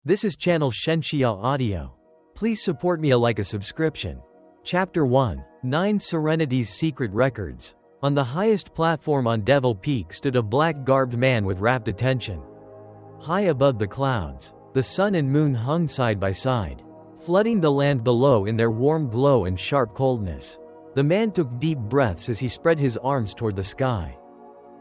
This is channel Xianxia Audio. Please support me a subscription. Chapter 1, Nine Serenities Secret Records. On the highest platform on Devil Peak stood a black-garbed man with rapt attention. High above the clouds, the sun and moon hung side by side, flooding the land below in their warm glow and sharp coldness. The man took deep breaths as he spread his arms toward the sky.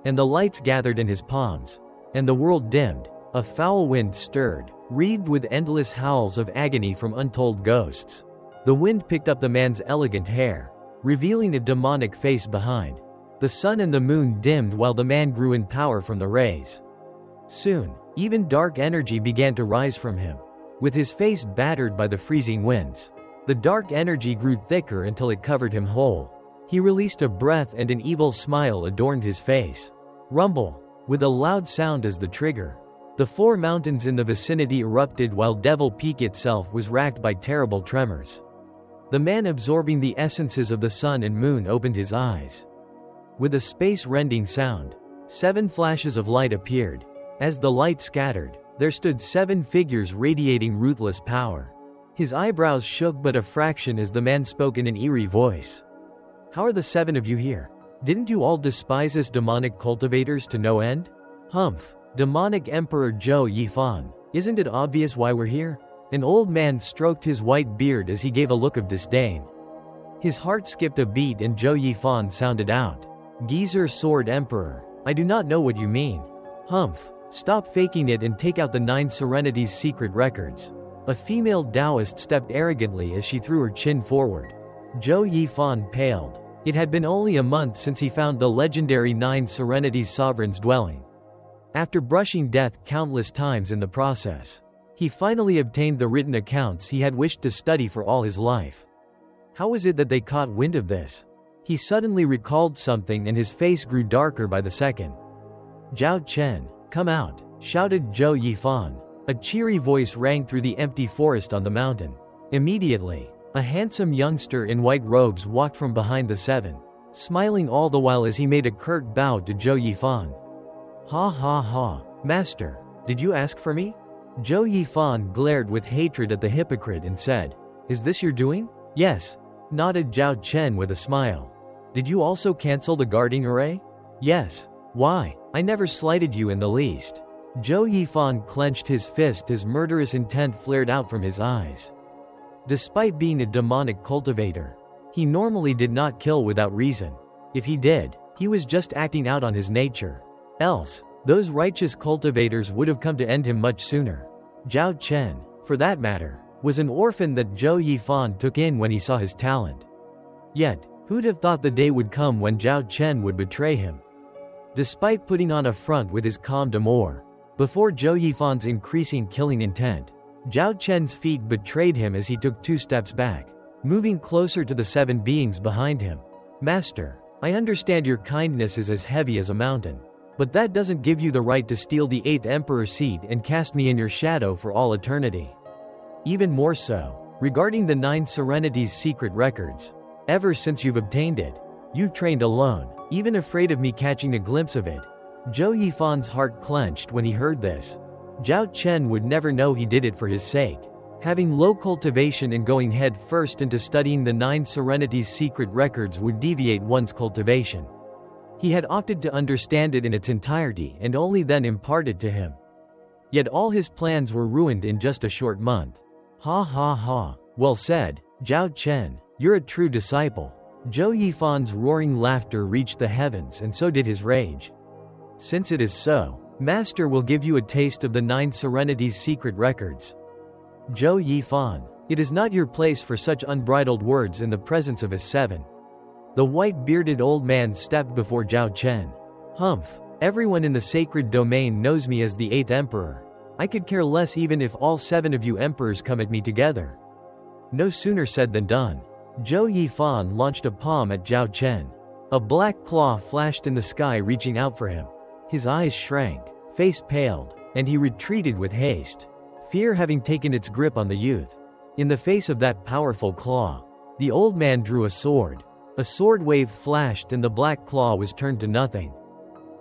And the lights gathered in his palms, and the world dimmed. A foul wind stirred, wreathed with endless howls of agony from untold ghosts. The wind picked up the man's elegant hair, revealing a demonic face behind. The sun and the moon dimmed while the man grew in power from the rays. Soon, even dark energy began to rise from him. With his face battered by the freezing winds, the dark energy grew thicker until it covered him whole. He released a breath and an evil smile adorned his face. Rumble, with a loud sound as the trigger. The 4 mountains in the vicinity erupted while Devil Peak itself was racked by terrible tremors. The man absorbing the essences of the sun and moon opened his eyes. With a space-rending sound, 7 flashes of light appeared. As the light scattered, there stood 7 figures radiating ruthless power. His eyebrows shook but a fraction as the man spoke in an eerie voice. "How are the 7 of you here? Didn't you all despise us demonic cultivators to no end? Humph. Demonic Emperor Zhuo Yifan, isn't it obvious why we're here?" An old man stroked his white beard as he gave a look of disdain. His heart skipped a beat and Zhuo Yifan sounded out. "Geezer Sword Emperor, I do not know what you mean. Humph. Stop faking it and take out the 9 Serenities Secret Records." A female Taoist stepped arrogantly as she threw her chin forward. Zhuo Yifan paled. It had been only a month since he found the legendary 9 Serenities Sovereign's dwelling. After brushing death countless times in the process, he finally obtained the written accounts he had wished to study for all his life. How was it that they caught wind of this? He suddenly recalled something and his face grew darker by the second. "Zhao Chen, come out," shouted Zhuo Yifan. A cheery voice rang through the empty forest on the mountain. Immediately, a handsome youngster in white robes walked from behind the 7, smiling all the while as he made a curt bow to Zhuo Yifan. "Ha ha ha, master, did you ask for me?" Zhuo Yifan glared with hatred at the hypocrite and said, "Is this your doing?" "Yes," nodded Zhao Chen with a smile. "Did you also cancel the guarding array?" "Yes." "Why? I never slighted you in the least." Zhuo Yifan clenched his fist as murderous intent flared out from his eyes. Despite being a demonic cultivator, he normally did not kill without reason. If he did, he was just acting out on his nature. Else, those righteous cultivators would have come to end him much sooner. Zhao Chen, for that matter, was an orphan that Zhuo Yifan took in when he saw his talent. Yet, who'd have thought the day would come when Zhao Chen would betray him? Despite putting on a front with his calm demeanor, before Zhuo Yifan's increasing killing intent, Zhao Chen's feet betrayed him as he took 2 steps back, moving closer to the 7 beings behind him. "Master, I understand your kindness is as heavy as a mountain. But that doesn't give you the right to steal the 8th Emperor seat and cast me in your shadow for all eternity. Even more so, regarding the 9 Serenities Secret Records. Ever since you've obtained it, you've trained alone, even afraid of me catching a glimpse of it." Zhuo Yifan's heart clenched when he heard this. Zhao Chen would never know he did it for his sake. Having low cultivation and going head first into studying the 9 Serenities Secret Records would deviate one's cultivation. He had opted to understand it in its entirety and only then impart it to him. Yet all his plans were ruined in just a short month. "Ha ha ha, well said, Zhao Chen, you're a true disciple." Zhuo Yifan's roaring laughter reached the heavens and so did his rage. "Since it is so, Master will give you a taste of the 9 Serenities Secret Records." "Zhuo Yifan, it is not your place for such unbridled words in the presence of his 7. The white-bearded old man stepped before Zhao Chen. "Humph, everyone in the sacred domain knows me as the 8th Emperor. I could care less even if all 7 of you emperors come at me together." No sooner said than done. Zhuo Yifan launched a palm at Zhao Chen. A black claw flashed in the sky reaching out for him. His eyes shrank, face paled, and he retreated with haste, fear having taken its grip on the youth. In the face of that powerful claw, the old man drew a sword. A sword wave flashed and the black claw was turned to nothing.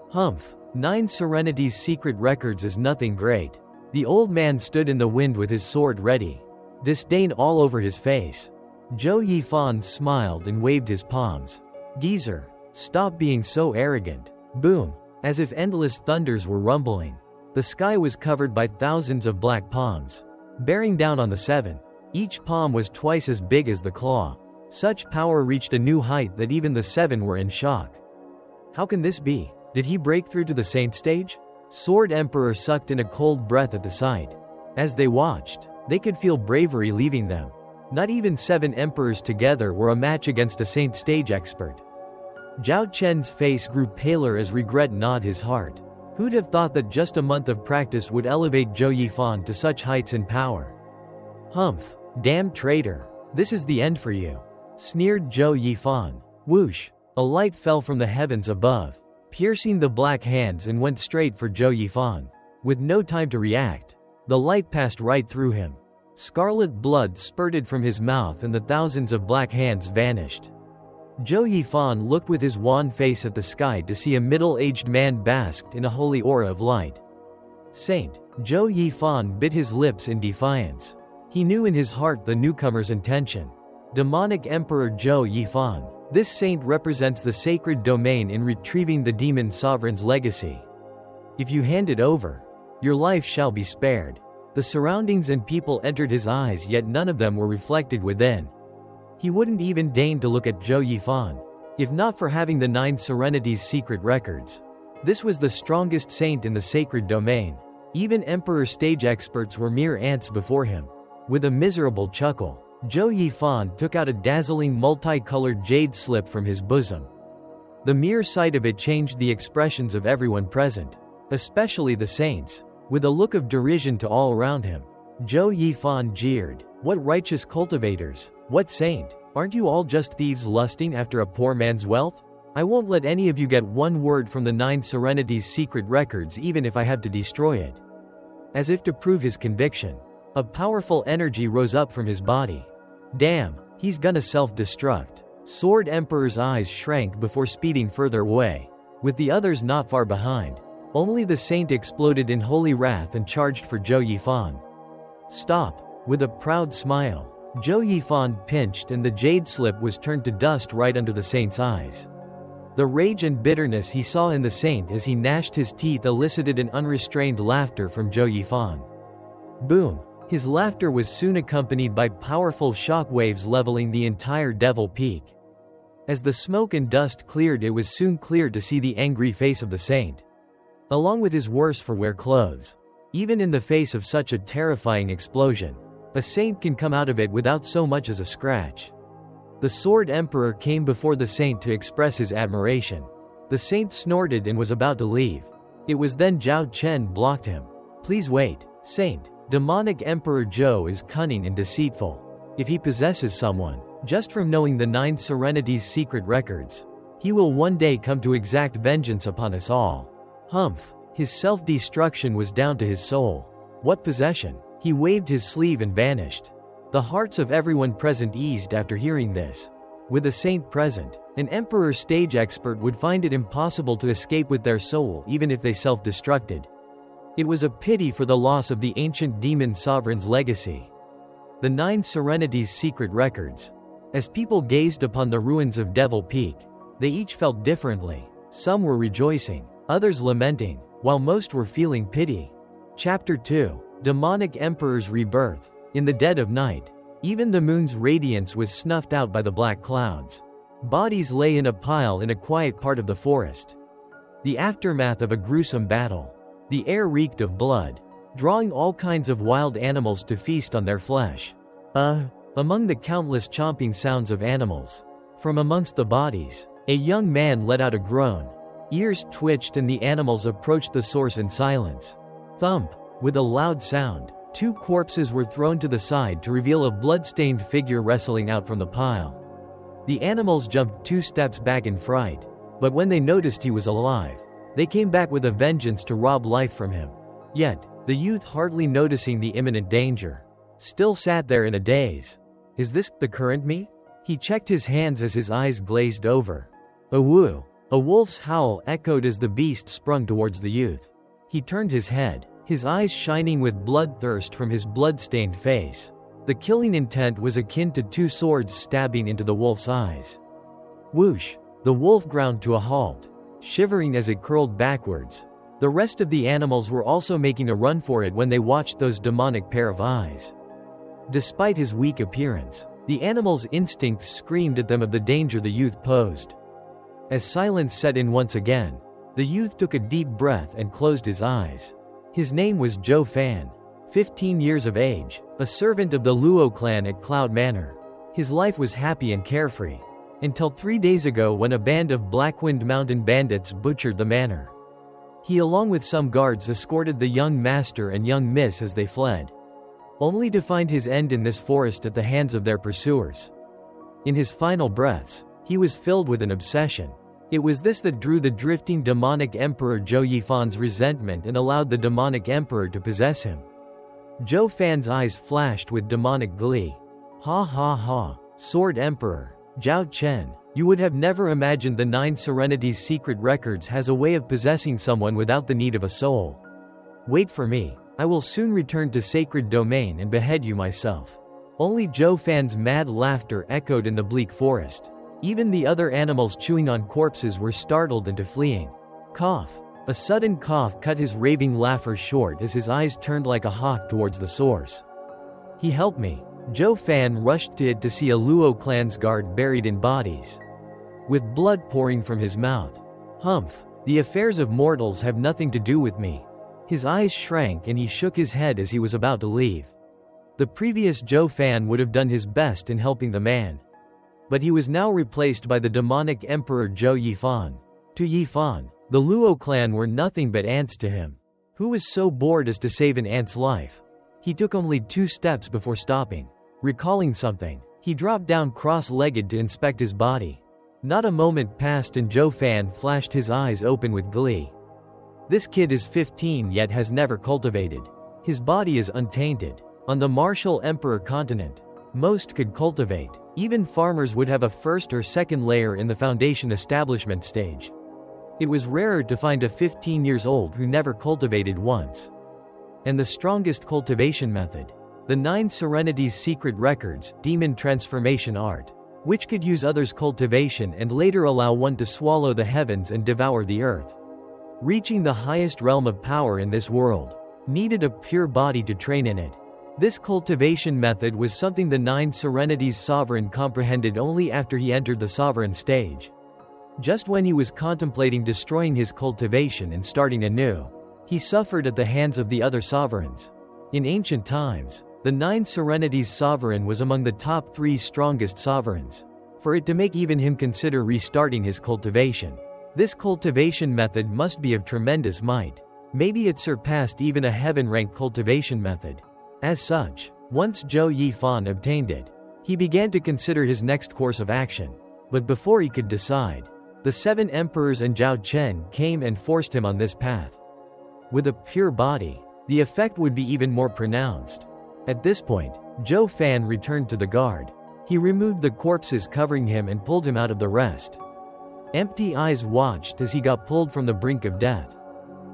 "Humph, 9 Serenities Secret Records is nothing great. The old man stood in the wind with his sword ready, disdain all over his face. Zhuo Yifan smiled and waved his palms. Geezer, stop being so arrogant. Boom. As if endless thunders were rumbling. The sky was covered by thousands of black palms, bearing down on the seven. Each palm was twice as big as the claw. Such power reached a new height that even the seven were in shock. How can this be? Did he break through to the saint stage? Sword Emperor sucked in a cold breath at the sight. As they watched, they could feel bravery leaving them. Not even 7 emperors together were a match against a saint stage expert. Zhao Chen's face grew paler as regret gnawed his heart. Who'd have thought that just a month of practice would elevate Zhuo Yifan to such heights in power? Humph! Damn traitor! This is the end for you! Sneered Zhuo Yifan. Whoosh! A light fell from the heavens above, piercing the black hands and went straight for Zhuo Yifan. With no time to react, the light passed right through him. Scarlet blood spurted from his mouth and the thousands of black hands vanished. Zhuo Yifan looked with his wan face at the sky to see a middle-aged man basked in a holy aura of light. Saint. Zhuo Yifan bit his lips in defiance. He knew in his heart the newcomer's intention. Demonic Emperor Zhuo Yifan. This saint represents the sacred domain in retrieving the demon sovereign's legacy. If you hand it over, your life shall be spared. The surroundings and people entered his eyes, yet none of them were reflected within. He wouldn't even deign to look at Zhuo Yifan, if not for having the 9 Serenities Secret Records. This was the strongest saint in the sacred domain. Even emperor stage experts were mere ants before him. With a miserable chuckle, Zhuo Yifan took out a dazzling multicolored jade slip from his bosom. The mere sight of it changed the expressions of everyone present, especially the saints. With a look of derision to all around him, Zhuo Yifan jeered. What righteous cultivators? What saint? Aren't you all just thieves lusting after a poor man's wealth? I won't let any of you get one word from the 9 Serenities Secret Records, even if I have to destroy it. As if to prove his conviction, a powerful energy rose up from his body. Damn, he's gonna self-destruct. Sword Emperor's eyes shrank before speeding further away, with the others not far behind. Only the saint exploded in holy wrath and charged for Zhuo Yifan. Stop. With a proud smile, Zhuo Yifan pinched and the jade slip was turned to dust right under the saint's eyes. The rage and bitterness he saw in the saint as he gnashed his teeth elicited an unrestrained laughter from Zhuo Yifan. Boom! His laughter was soon accompanied by powerful shock waves leveling the entire Devil Peak. As the smoke and dust cleared, it was soon clear to see the angry face of the saint, along with his worse-for-wear clothes. Even in the face of such a terrifying explosion, a saint can come out of it without so much as a scratch. The Sword Emperor came before the saint to express his admiration. The saint snorted and was about to leave. It was then Zhao Chen blocked him. Please wait, saint. Demonic Emperor Zhou is cunning and deceitful. If he possesses someone, just from knowing the 9 Serenities Secret Records, he will one day come to exact vengeance upon us all. Humph. His self-destruction was down to his soul. What possession? He waved his sleeve and vanished. The hearts of everyone present eased after hearing this. With a saint present, an emperor stage expert would find it impossible to escape with their soul even if they self-destructed. It was a pity for the loss of the ancient demon sovereign's legacy. The 9 Serenities Secret Records. As people gazed upon the ruins of Devil Peak, they each felt differently. Some were rejoicing, others lamenting, while most were feeling pity. Chapter 2. Demonic Emperor's Rebirth. In the dead of night, even the moon's radiance was snuffed out by the black clouds. Bodies lay in a pile in a quiet part of the forest. The aftermath of a gruesome battle. The air reeked of blood, drawing all kinds of wild animals to feast on their flesh. Among the countless chomping sounds of animals, from amongst the bodies, a young man let out a groan. Ears twitched and the animals approached the source in silence. Thump! With a loud sound, 2 corpses were thrown to the side to reveal a blood-stained figure wrestling out from the pile. The animals jumped 2 steps back in fright, but when they noticed he was alive, they came back with a vengeance to rob life from him. Yet, the youth, hardly noticing the imminent danger, still sat there in a daze. Is this the current me? He checked his hands as his eyes glazed over. A woo! A wolf's howl echoed as the beast sprung towards the youth. He turned his head, his eyes shining with bloodthirst from his blood-stained face. The killing intent was akin to two swords stabbing into the wolf's eyes. Whoosh! The wolf ground to a halt, shivering as it curled backwards. The rest of the animals were also making a run for it when they watched those demonic pair of eyes. Despite his weak appearance, the animals' instincts screamed at them of the danger the youth posed. As silence set in once again, the youth took a deep breath and closed his eyes. His name was Zhuo Fan, 15 years of age, a servant of the Luo clan at Cloud Manor. His life was happy and carefree, until 3 days ago when a band of Blackwind Mountain bandits butchered the manor. He along with some guards escorted the young master and young miss as they fled, only to find his end in this forest at the hands of their pursuers. In his final breaths, he was filled with an obsession. It was this that drew the drifting demonic emperor Zhuo Yifan's resentment and allowed the demonic emperor to possess him. Zhuo Fan's eyes flashed with demonic glee. Ha ha ha, Sword Emperor, Zhao Chen, you would have never imagined the Nine Serenities Secret Records has a way of possessing someone without the need of a soul. Wait for me, I will soon return to Sacred Domain and behead you myself. Only Zhuo Fan's mad laughter echoed in the bleak forest. Even the other animals chewing on corpses were startled into fleeing. Cough. A sudden cough cut his raving laughter short as his eyes turned like a hawk towards the source. He helped me. Zhuo Fan rushed to it to see a Luo clan's guard buried in bodies, with blood pouring from his mouth. Humph. The affairs of mortals have nothing to do with me. His eyes shrank and he shook his head as he was about to leave. The previous Zhuo Fan would have done his best in helping the man, but he was now replaced by the demonic emperor Zhuo Yifan. To Yifan, the Luo clan were nothing but ants to him. Who was so bored as to save an ant's life? He took only 2 steps before stopping. Recalling something, he dropped down cross-legged to inspect his body. Not a moment passed and Zhuo Fan flashed his eyes open with glee. This kid is 15 yet has never cultivated. His body is untainted. On the martial emperor continent, most could cultivate. Even farmers would have a first or second layer in the foundation establishment stage. It was rarer to find a 15 years old who never cultivated once. And the strongest cultivation method, the Nine Serenities Secret Records, demon transformation art, which could use others' cultivation and later allow one to swallow the heavens and devour the earth. Reaching the highest realm of power in this world, needed a pure body to train in it. This cultivation method was something the Nine Serenities sovereign comprehended only after he entered the sovereign stage. Just when he was contemplating destroying his cultivation and starting anew, he suffered at the hands of the other sovereigns. In ancient times, the Nine Serenities sovereign was among the top 3 strongest sovereigns. For it to make even him consider restarting his cultivation, this cultivation method must be of tremendous might. Maybe it surpassed even a heaven-ranked cultivation method. As such, once Zhuo Yifan obtained it, he began to consider his next course of action. But before he could decide, the 7 emperors and Zhao Chen came and forced him on this path. With a pure body, the effect would be even more pronounced. At this point, Zhuo Fan returned to the guard. He removed the corpses covering him and pulled him out of the rest. Empty eyes watched as he got pulled from the brink of death.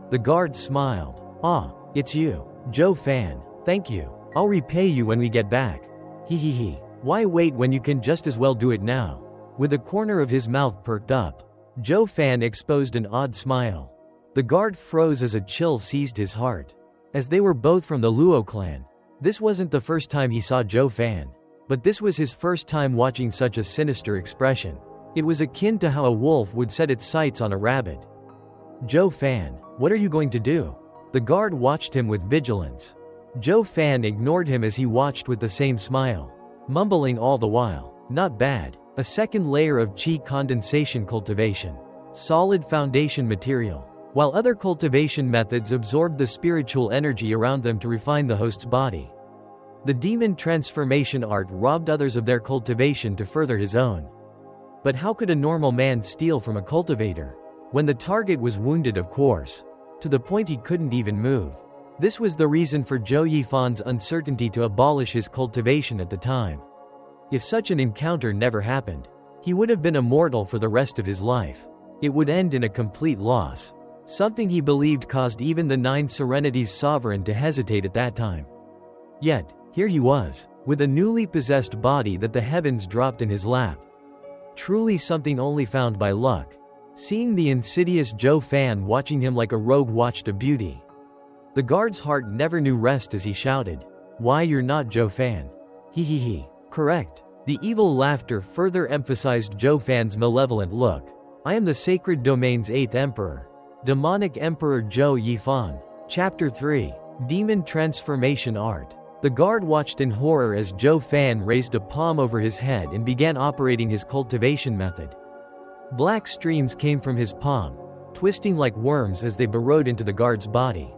The guard smiled. "Ah, it's you, Zhuo Fan. Thank you. I'll repay you when we get back. He. Why wait when you can just as well do it now?" With the corner of his mouth perked up, Zhuo Fan exposed an odd smile. The guard froze as a chill seized his heart. As they were both from the Luo clan, this wasn't the first time he saw Zhuo Fan, but this was his first time watching such a sinister expression. It was akin to how a wolf would set its sights on a rabbit. "Zhuo Fan, what are you going to do?" The guard watched him with vigilance. Zhuo Fan ignored him as he watched with the same smile, mumbling all the while, "Not bad. A second layer of qi condensation cultivation. Solid foundation material." While other cultivation methods absorbed the spiritual energy around them to refine the host's body, the demon transformation art robbed others of their cultivation to further his own. But how could a normal man steal from a cultivator? When the target was wounded, of course, to the point he couldn't even move. This was the reason for Zhuo Yifan's uncertainty to abolish his cultivation at the time. If such an encounter never happened, he would have been immortal for the rest of his life. It would end in a complete loss. something he believed caused even the Nine Serenities sovereign to hesitate at that time. Yet, here he was, with a newly possessed body that the heavens dropped in his lap. Truly something only found by luck. Seeing the insidious Zhuo Fan watching him like a rogue watched a beauty, the guard's heart never knew rest as he shouted, "Why, you're not Zhuo Fan." He. Correct. The evil laughter further emphasized Zhuo Fan's malevolent look. "I am the sacred domain's 8th emperor. Demonic Emperor Zhuo Yifan." Chapter 3. Demon Transformation Art. The guard watched in horror as Zhuo Fan raised a palm over his head and began operating his cultivation method. Black streams came from his palm, twisting like worms as they burrowed into the guard's body.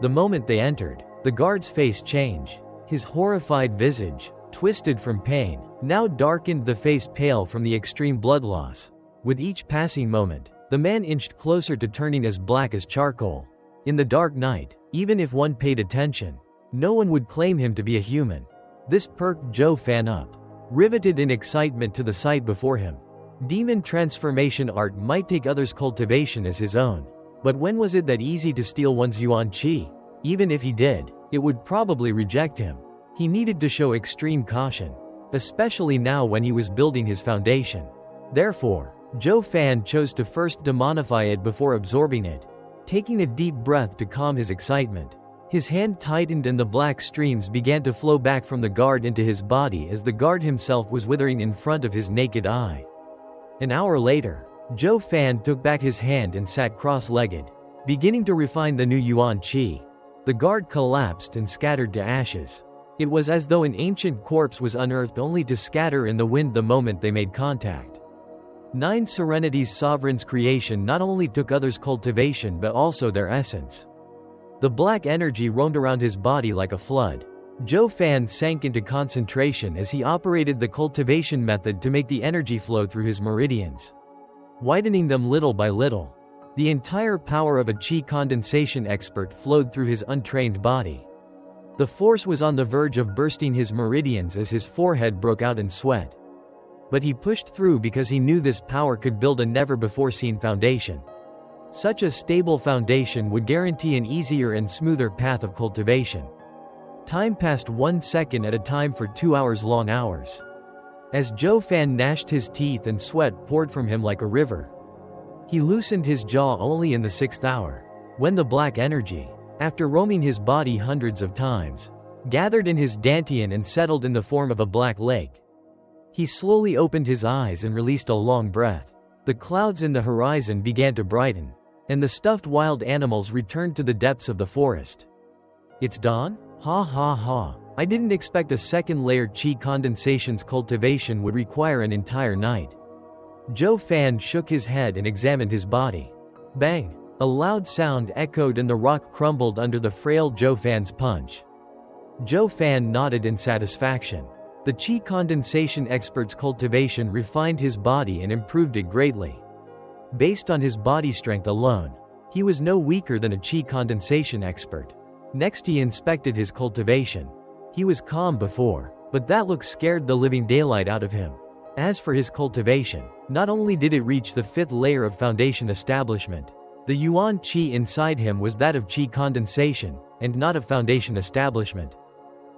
The moment they entered, the guard's face changed. His horrified visage, twisted from pain, now darkened, the face pale from the extreme blood loss. With each passing moment, the man inched closer to turning as black as charcoal. In the dark night, even if one paid attention, no one would claim him to be a human. This perked Zhuo Fan up, riveted in excitement to the sight before him. Demon transformation art might take others' cultivation as his own. But when was it that easy to steal one's yuan qi? Even if he did, it would probably reject him. He needed to show extreme caution, especially now when he was building his foundation. Therefore, Zhuo Fan chose to first demonify it before absorbing it. Taking a deep breath to calm his excitement, his hand tightened and the black streams began to flow back from the guard into his body as the guard himself was withering in front of his naked eye. An hour later, Zhuo Fan took back his hand and sat cross-legged, beginning to refine the new yuan qi. The guard collapsed and scattered to ashes. It was as though an ancient corpse was unearthed only to scatter in the wind the moment they made contact. Nine Serenities Sovereign's creation not only took others' cultivation but also their essence. The black energy roamed around his body like a flood. Zhuo Fan sank into concentration as he operated the cultivation method to make the energy flow through his meridians, widening them little by little. The entire power of a qi condensation expert flowed through his untrained body. The force was on the verge of bursting his meridians as his forehead broke out in sweat. But he pushed through because he knew this power could build a never-before-seen foundation. Such a stable foundation would guarantee an easier and smoother path of cultivation. Time passed 1 second at a time for 2 hours-long hours. As Zhuo Fan gnashed his teeth and sweat poured from him like a river, he loosened his jaw only in the 6th hour, when the black energy, after roaming his body hundreds of times, gathered in his dantian and settled in the form of a black lake. He slowly opened his eyes and released a long breath. The clouds in the horizon began to brighten, and the stuffed wild animals returned to the depths of the forest. "It's dawn? Ha ha ha. I didn't expect a second layer qi condensation's cultivation would require an entire night." Zhuo Fan shook his head and examined his body. Bang! A loud sound echoed and the rock crumbled under the frail Zhuo Fan's punch. Zhuo Fan nodded in satisfaction. The qi condensation expert's cultivation refined his body and improved it greatly. Based on his body strength alone, he was no weaker than a qi condensation expert. Next he inspected his cultivation. He was calm before, but that look scared the living daylight out of him. As for his cultivation, not only did it reach the 5th layer of foundation establishment, the yuan qi inside him was that of qi condensation, and not of foundation establishment.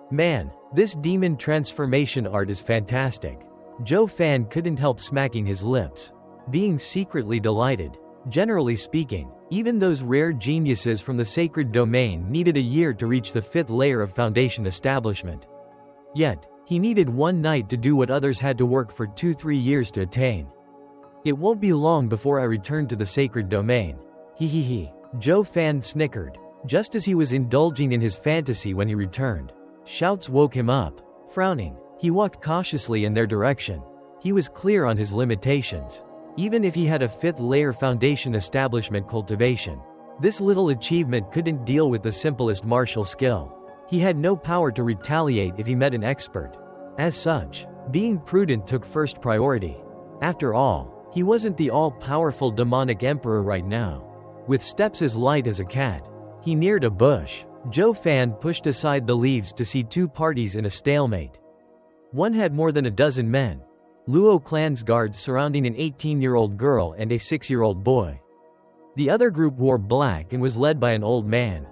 Man, this demon transformation art is fantastic. Zhuo Fan couldn't help smacking his lips, being secretly delighted. Generally speaking, even those rare geniuses from the sacred domain needed a year to reach the 5th layer of foundation establishment. Yet, he needed 1 night to do what others had to work for 2-3 years to attain. "It won't be long before I return to the sacred domain." He. Zhuo Fan snickered, just as he was indulging in his fantasy when he returned. Shouts woke him up. Frowning, he walked cautiously in their direction. He was clear on his limitations. Even if he had a 5th layer foundation establishment cultivation, this little achievement couldn't deal with the simplest martial skill. He had no power to retaliate if he met an expert. As such, being prudent took first priority. After all, he wasn't the all-powerful demonic emperor right now. With steps as light as a cat, he neared a bush. Zhuo Fan pushed aside the leaves to see 2 parties in a stalemate. One had more than a dozen men, Luo clan's guards surrounding an 18-year-old girl and a 6-year-old boy. The other group wore black and was led by an old man.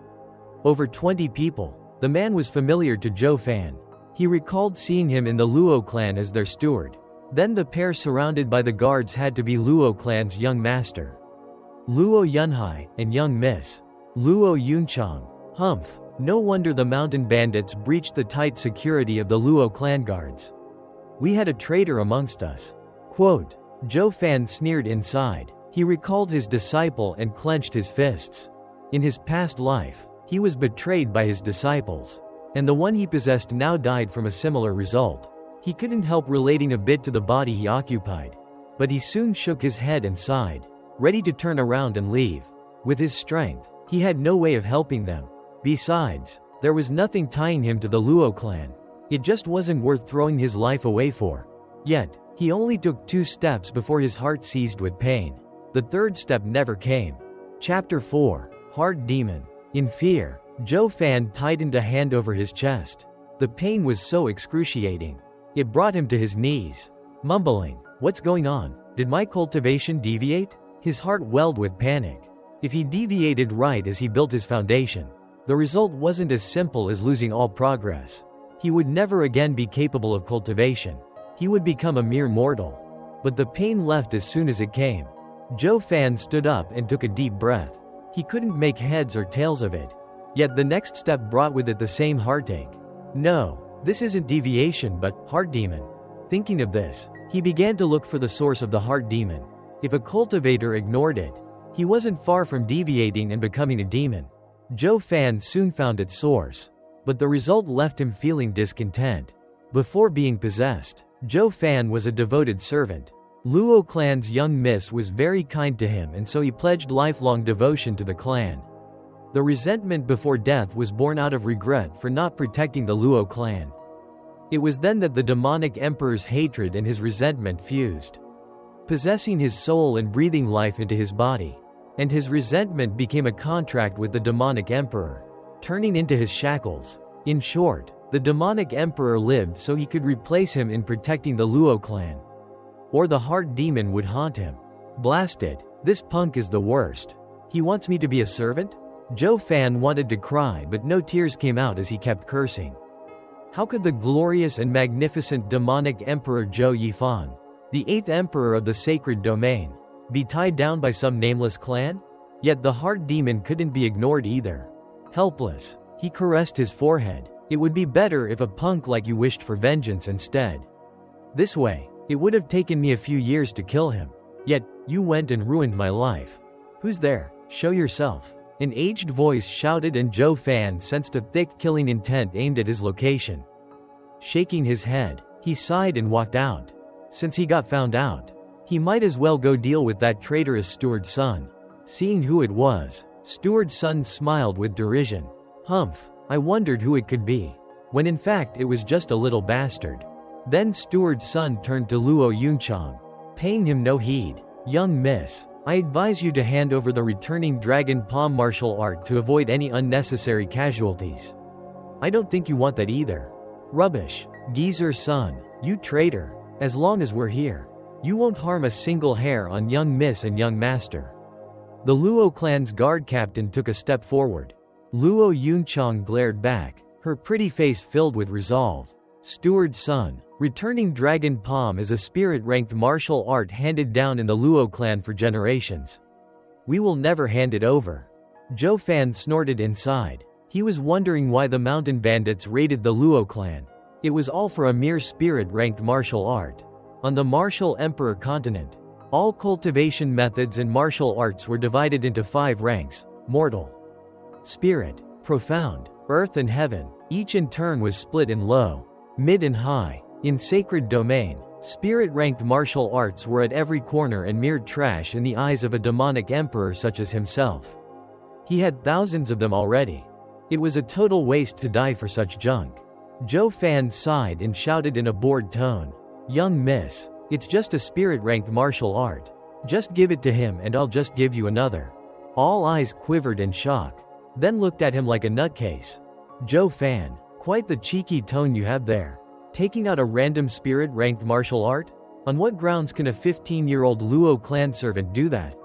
Over 20 people. The man was familiar to Zhuo Fan. He recalled seeing him in the Luo clan as their steward. Then the pair surrounded by the guards had to be Luo clan's young master, Luo Yunhai, and young miss, Luo Yunchang. Humph. No wonder the mountain bandits breached the tight security of the Luo clan guards. We had a traitor amongst us. Quote. Zhuo Fan sneered inside. He recalled his disciple and clenched his fists. In his past life, he was betrayed by his disciples, and the one he possessed now died from a similar result. He couldn't help relating a bit to the body he occupied, but he soon shook his head and sighed, ready to turn around and leave. With his strength, he had no way of helping them. Besides, there was nothing tying him to the Luo clan. It just wasn't worth throwing his life away for. Yet, he only took 2 steps before his heart seized with pain. The third step never came. Chapter 4. Heart Demon. In fear, Zhuo Fan tightened a hand over his chest. The pain was so excruciating. It brought him to his knees. Mumbling, "What's going on? Did my cultivation deviate?" His heart welled with panic. If he deviated right as he built his foundation, the result wasn't as simple as losing all progress. He would never again be capable of cultivation. He would become a mere mortal. But the pain left as soon as it came. Zhuo Fan stood up and took a deep breath. He couldn't make heads or tails of it. Yet the next step brought with it the same heartache. No, this isn't deviation but heart demon. Thinking of this, he began to look for the source of the heart demon. If a cultivator ignored it, he wasn't far from deviating and becoming a demon. Zhuo Fan soon found its source, but the result left him feeling discontent. Before being possessed, Zhuo Fan was a devoted servant. Luo clan's young miss was very kind to him, and so he pledged lifelong devotion to the clan. The resentment before death was born out of regret for not protecting the Luo clan. It was then that the demonic emperor's hatred and his resentment fused, possessing his soul and breathing life into his body. And his resentment became a contract with the demonic emperor, turning into his shackles. In short, the demonic emperor lived so he could replace him in protecting the Luo clan. Or the heart demon would haunt him. Blast it, this punk is the worst. He wants me to be a servant? Zhuo Fan wanted to cry, but no tears came out as he kept cursing. How could the glorious and magnificent demonic emperor Zhuo Yifan, the 8th emperor of the sacred domain, be tied down by some nameless clan? Yet the heart demon couldn't be ignored either. Helpless, he caressed his forehead. It would be better if a punk like you wished for vengeance instead. This way, it would have taken me a few years to kill him. Yet, you went and ruined my life. Who's there? Show yourself. An aged voice shouted, and Zhuo Fan sensed a thick killing intent aimed at his location. Shaking his head, he sighed and walked out. Since he got found out, he might as well go deal with that traitorous steward's son. Seeing who it was, steward's son smiled with derision. Humph, I wondered who it could be, when in fact it was just a little bastard. Then steward's son turned to Luo Yunchang, paying him no heed. Young miss, I advise you to hand over the returning dragon palm martial art to avoid any unnecessary casualties. I don't think you want that either. Rubbish, geezer son, you traitor. As long as we're here, you won't harm a single hair on young miss and young master. The Luo clan's guard captain took a step forward. Luo Yunchang glared back, her pretty face filled with resolve. Steward's son, returning dragon palm is a spirit-ranked martial art handed down in the Luo clan for generations. We will never hand it over. Zhuo Fan snorted inside. He was wondering why the mountain bandits raided the Luo clan. It was all for a mere spirit-ranked martial art. On the Martial Emperor continent, all cultivation methods and martial arts were divided into 5 ranks: mortal, spirit, profound, earth and heaven. Each in turn was split in low, mid and high. In sacred domain, spirit-ranked martial arts were at every corner and mere trash in the eyes of a demonic emperor such as himself. He had thousands of them already. It was a total waste to die for such junk. Zhuo Fan sighed and shouted in a bored tone, "Young miss, it's just a spirit-ranked martial art. Just give it to him and I'll just give you another." All eyes quivered in shock, then looked at him like a nutcase. Zhuo Fan, quite the cheeky tone you have there. Taking out a random spirit-ranked martial art? On what grounds can a 15-year-old Luo clan servant do that?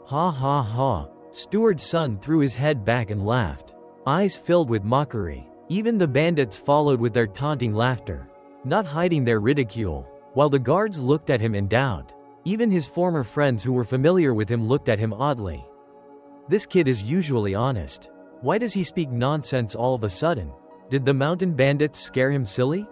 Ha ha ha. Steward's son threw his head back and laughed, eyes filled with mockery. Even the bandits followed with their taunting laughter, not hiding their ridicule, while the guards looked at him in doubt. Even his former friends who were familiar with him looked at him oddly. This kid is usually honest. Why does he speak nonsense all of a sudden? Did the mountain bandits scare him silly?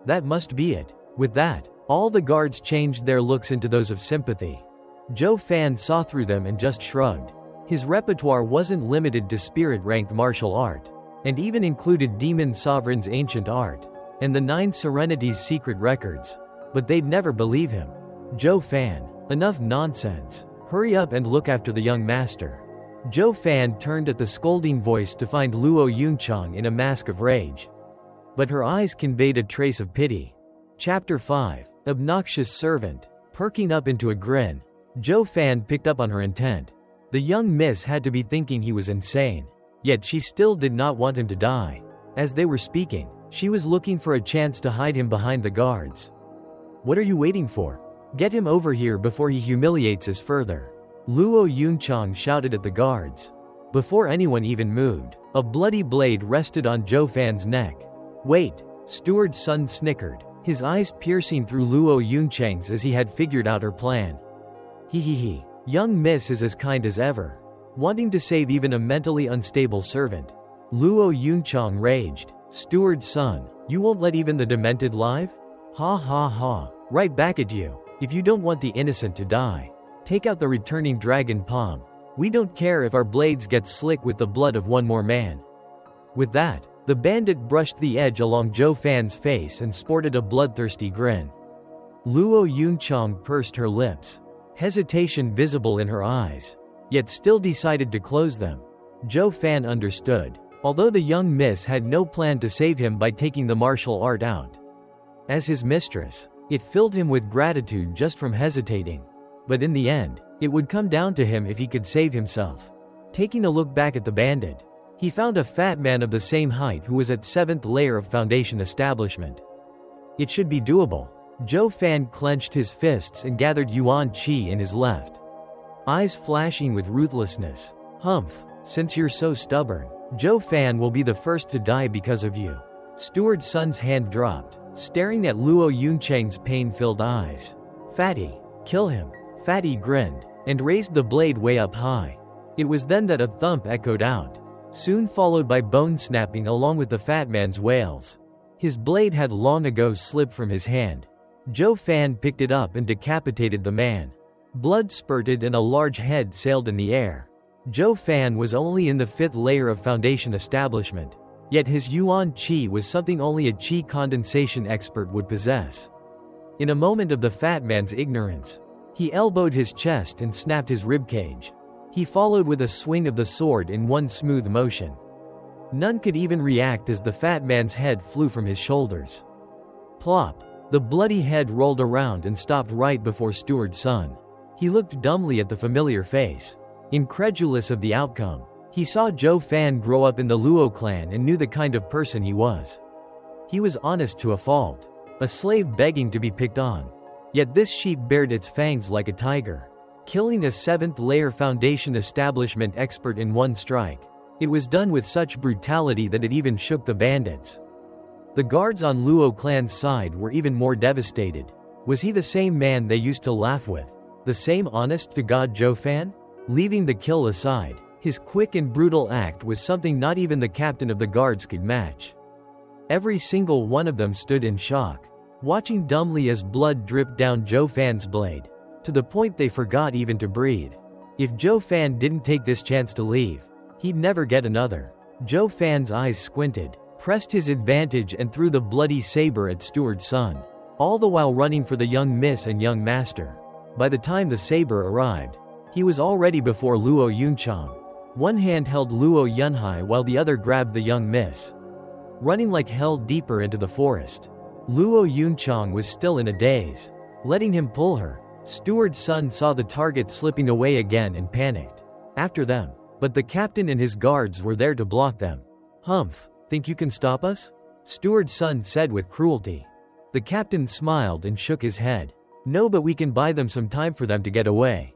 That must be it. With that, all the guards changed their looks into those of sympathy. Zhuo Fan saw through them and just shrugged. His repertoire wasn't limited to spirit-ranked martial art, and even included Demon Sovereign's ancient art, and the Nine Serenities Secret Records. But they'd never believe him. Zhuo Fan, enough nonsense. Hurry up and look after the young master. Zhuo Fan turned at the scolding voice to find Luo Yunchang in a mask of rage. But her eyes conveyed a trace of pity. Chapter 5. Obnoxious Servant. Perking up into a grin, Zhuo Fan picked up on her intent. The young miss had to be thinking he was insane. Yet she still did not want him to die. As they were speaking, she was looking for a chance to hide him behind the guards. What are you waiting for? Get him over here before he humiliates us further. Luo Yunchang shouted at the guards. Before anyone even moved, a bloody blade rested on Zhuo Fan's neck. Wait, Steward's son snickered, his eyes piercing through Luo Yunchang's as he had figured out her plan. He. Young miss is as kind as ever. Wanting to save even a mentally unstable servant. Luo Yunchang raged. Steward's son, you won't let even the demented live? Ha ha ha, right back at you. If you don't want the innocent to die, take out the returning dragon palm. We don't care if our blades get slick with the blood of one more man. With that, the bandit brushed the edge along Zhuo Fan's face and sported a bloodthirsty grin. Luo Yunchang pursed her lips, hesitation visible in her eyes, yet still decided to close them. Zhuo Fan understood, although the young miss had no plan to save him by taking the martial art out. As his mistress, it filled him with gratitude just from hesitating. But in the end, it would come down to him if he could save himself. Taking a look back at the bandit, he found a fat man of the same height who was at 7th layer of foundation establishment. It should be doable. Zhuo Fan clenched his fists and gathered Yuan Qi in his left, eyes flashing with ruthlessness. Humph, since you're so stubborn, Zhuo Fan will be the first to die because of you. Steward's son's hand dropped, staring at Luo Yunchang's pain-filled eyes. Fatty, kill him. Fatty grinned, and raised the blade way up high. It was then that a thump echoed out, soon followed by bone snapping along with the fat man's wails. His blade had long ago slipped from his hand. Zhuo Fan picked it up and decapitated the man. Blood spurted and a large head sailed in the air. Zhuo Fan was only in the 5th layer of foundation establishment, yet his Yuan Qi was something only a Qi condensation expert would possess. In a moment of the fat man's ignorance, he elbowed his chest and snapped his ribcage. He followed with a swing of the sword in one smooth motion. None could even react as the fat man's head flew from his shoulders. Plop! The bloody head rolled around and stopped right before Steward's son. He looked dumbly at the familiar face, incredulous of the outcome. He saw Zhuo Fan grow up in the Luo clan and knew the kind of person he was. He was honest to a fault, a slave begging to be picked on. Yet this sheep bared its fangs like a tiger, killing a 7th layer foundation establishment expert in one strike. It was done with such brutality that it even shook the bandits. The guards on Luo clan's side were even more devastated. Was he the same man they used to laugh with? The same honest-to-God Zhuo Fan? Leaving the kill aside, his quick and brutal act was something not even the captain of the guards could match. Every single one of them stood in shock, watching dumbly as blood dripped down Zhuo Fan's blade, to the point they forgot even to breathe. If Zhuo Fan didn't take this chance to leave, he'd never get another. Zhuo Fan's eyes squinted, pressed his advantage and threw the bloody saber at Steward's son, all the while running for the young miss and young master. By the time the saber arrived, he was already before Luo Yunchang. One hand held Luo Yunhai while the other grabbed the young miss. Running like hell deeper into the forest, Luo Yunchang was still in a daze. Letting him pull her, Steward's son saw the target slipping away again and panicked. After them, but the captain and his guards were there to block them. Humph, think you can stop us? Steward's son said with cruelty. The captain smiled and shook his head. No, but we can buy them some time for them to get away.